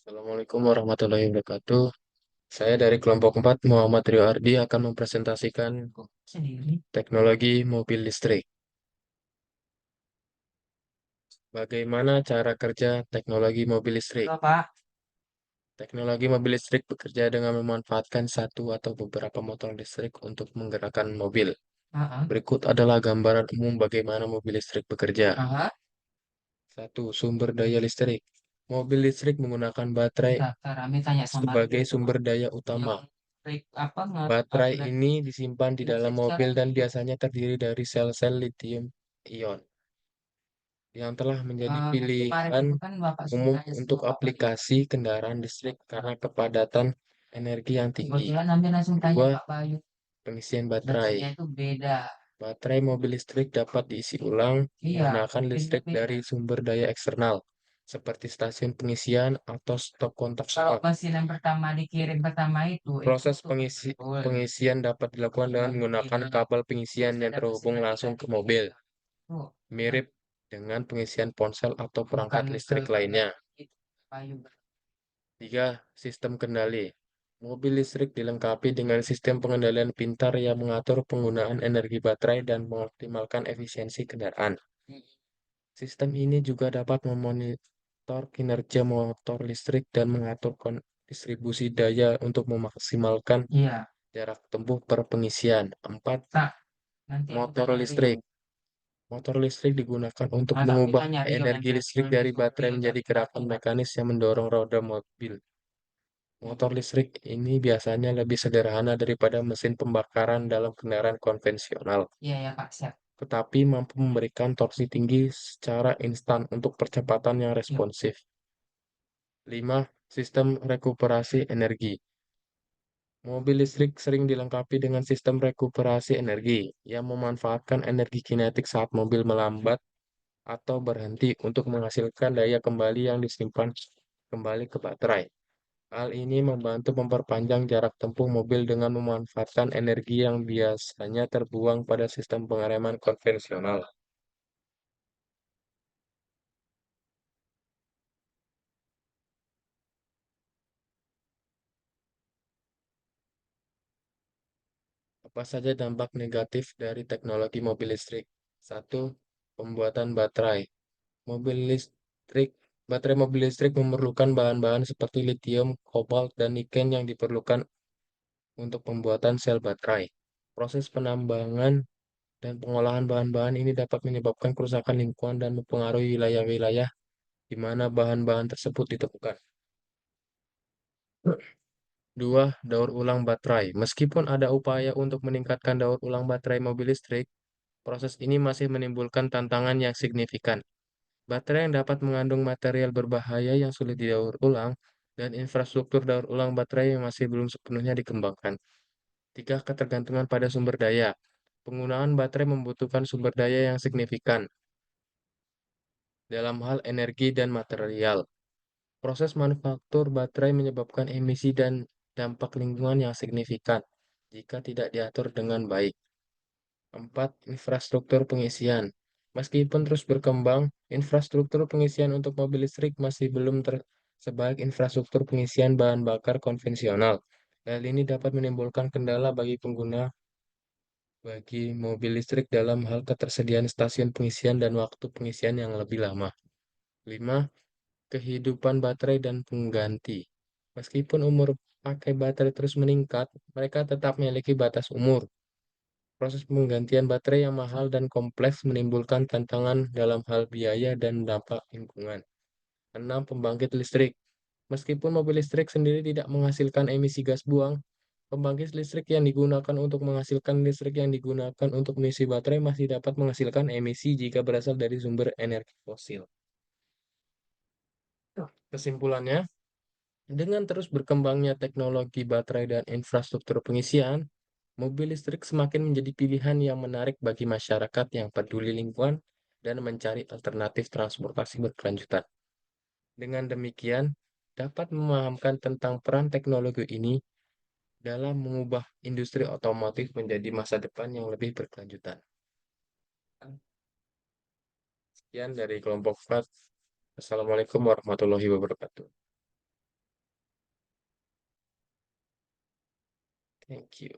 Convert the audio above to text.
Assalamualaikum warahmatullahi wabarakatuh. Saya dari kelompok 4 Muhammad Rio Ardi akan mempresentasikan Sendiri. teknologi mobil listrik. Bagaimana cara kerja teknologi mobil listrik? Halo Pak. Teknologi mobil listrik bekerja dengan memanfaatkan satu atau beberapa motor listrik untuk menggerakkan mobil. Heeh. Berikut adalah gambaran umum bagaimana mobil listrik bekerja. Heeh. Satu, sumber daya listrik. Mobil listrik menggunakan baterai Bentar, kami tanya sama dia sebagai tuh Pak. sumber daya Yang utama. apa Baterai nge-upgrade ini disimpan di dalam listrik mobil sekarang dan ini? biasanya terdiri dari sel-sel lithium ion yang telah menjadi Yang kemarin pilihan itu kan Bapak suruh umum tanya untuk sama Bapak itu. aplikasi kendaraan listrik karena kepadatan energi yang tinggi. Kebetulan kami langsung tanya Dua, Pak Bayu. pengisian baterai. Datanya itu beda. Baterai mobil listrik dapat diisi ulang Iya, menggunakan filenya listrik beda. dari sumber daya eksternal, seperti stasiun pengisian atau stop kontak Kalau cepat. mesin yang pertama dikirim pertama itu Proses tuh betul. pengisian dapat dilakukan dengan menggunakan Iya. kabel pengisian Terus yang ada terhubung mesin yang langsung ke mobil, tiga tuh yang mirip dengan pengisian ponsel atau perangkat bukan ke listrik lainnya. itu Bayu. 3. Sistem kendali. Mobil listrik dilengkapi dengan sistem pengendalian pintar yang mengatur penggunaan energi baterai dan mengoptimalkan efisiensi kendaraan. Sistem ini juga dapat memonitor kinerja motor listrik dan mengatur distribusi daya untuk memaksimalkan Iya. jarak tempuh per pengisian. 4. Tak, nanti aku Motor tanya Rio. listrik. Motor listrik digunakan untuk Nah, tapi mengubah tanya Rio energi nanti aku listrik lebih dari ngerti baterai menjadi tapi aku gerakan nggak. mekanis yang mendorong roda mobil. Motor listrik ini biasanya lebih sederhana daripada mesin pembakaran dalam kendaraan konvensional, Iya ya Pak, siap. tetapi mampu memberikan torsi tinggi secara instan untuk percepatan yang Yuk. responsif. 5. Sistem rekuperasi energi. Mobil listrik sering dilengkapi dengan sistem rekuperasi energi yang memanfaatkan energi kinetik saat mobil melambat atau berhenti untuk menghasilkan daya kembali yang disimpan kembali ke baterai. Hal ini membantu memperpanjang jarak tempuh mobil dengan memanfaatkan energi yang biasanya terbuang pada sistem pengereman konvensional. Apa saja dampak negatif dari teknologi mobil listrik? Satu, pembuatan baterai. Mobil listrik, baterai mobil listrik memerlukan bahan-bahan seperti litium, kobalt, dan niken yang diperlukan untuk pembuatan sel baterai. Proses penambangan dan pengolahan bahan-bahan ini dapat menyebabkan kerusakan lingkungan dan mempengaruhi wilayah-wilayah di mana bahan-bahan tersebut ditemukan. Dua, daur ulang baterai. Meskipun ada upaya untuk meningkatkan daur ulang baterai mobil listrik, proses ini masih menimbulkan tantangan yang signifikan. Baterai yang dapat mengandung material berbahaya yang sulit didaur ulang, dan infrastruktur daur ulang baterai yang masih belum sepenuhnya dikembangkan. Tiga, ketergantungan pada sumber daya. Penggunaan baterai membutuhkan sumber daya yang signifikan dalam hal energi dan material. Proses manufaktur baterai menyebabkan emisi dan dampak lingkungan yang signifikan jika tidak diatur dengan baik. 4. Infrastruktur pengisian. Meskipun terus berkembang, infrastruktur pengisian untuk mobil listrik masih belum sebaik infrastruktur pengisian bahan bakar konvensional. Hal ini dapat menimbulkan kendala bagi mobil listrik dalam hal ketersediaan stasiun pengisian dan waktu pengisian yang lebih lama. 5. Kehidupan baterai dan pengganti. Meskipun umur pakai baterai terus meningkat, mereka tetap memiliki batas umur. Proses penggantian baterai yang mahal dan kompleks menimbulkan tantangan dalam hal biaya dan dampak lingkungan. 6. Pembangkit listrik. Meskipun mobil listrik sendiri tidak menghasilkan emisi gas buang, pembangkit listrik yang digunakan untuk menghasilkan listrik yang digunakan untuk mengisi baterai masih dapat menghasilkan emisi jika berasal dari sumber energi fosil. Kesimpulannya, dengan terus berkembangnya teknologi baterai dan infrastruktur pengisian, mobil listrik semakin menjadi pilihan yang menarik bagi masyarakat yang peduli lingkungan dan mencari alternatif transportasi berkelanjutan. Dengan demikian, dapat memahamkan tentang peran teknologi ini dalam mengubah industri otomotif menjadi masa depan yang lebih berkelanjutan. Sekian dari kelompok 4. Assalamualaikum warahmatullahi wabarakatuh. Thank you.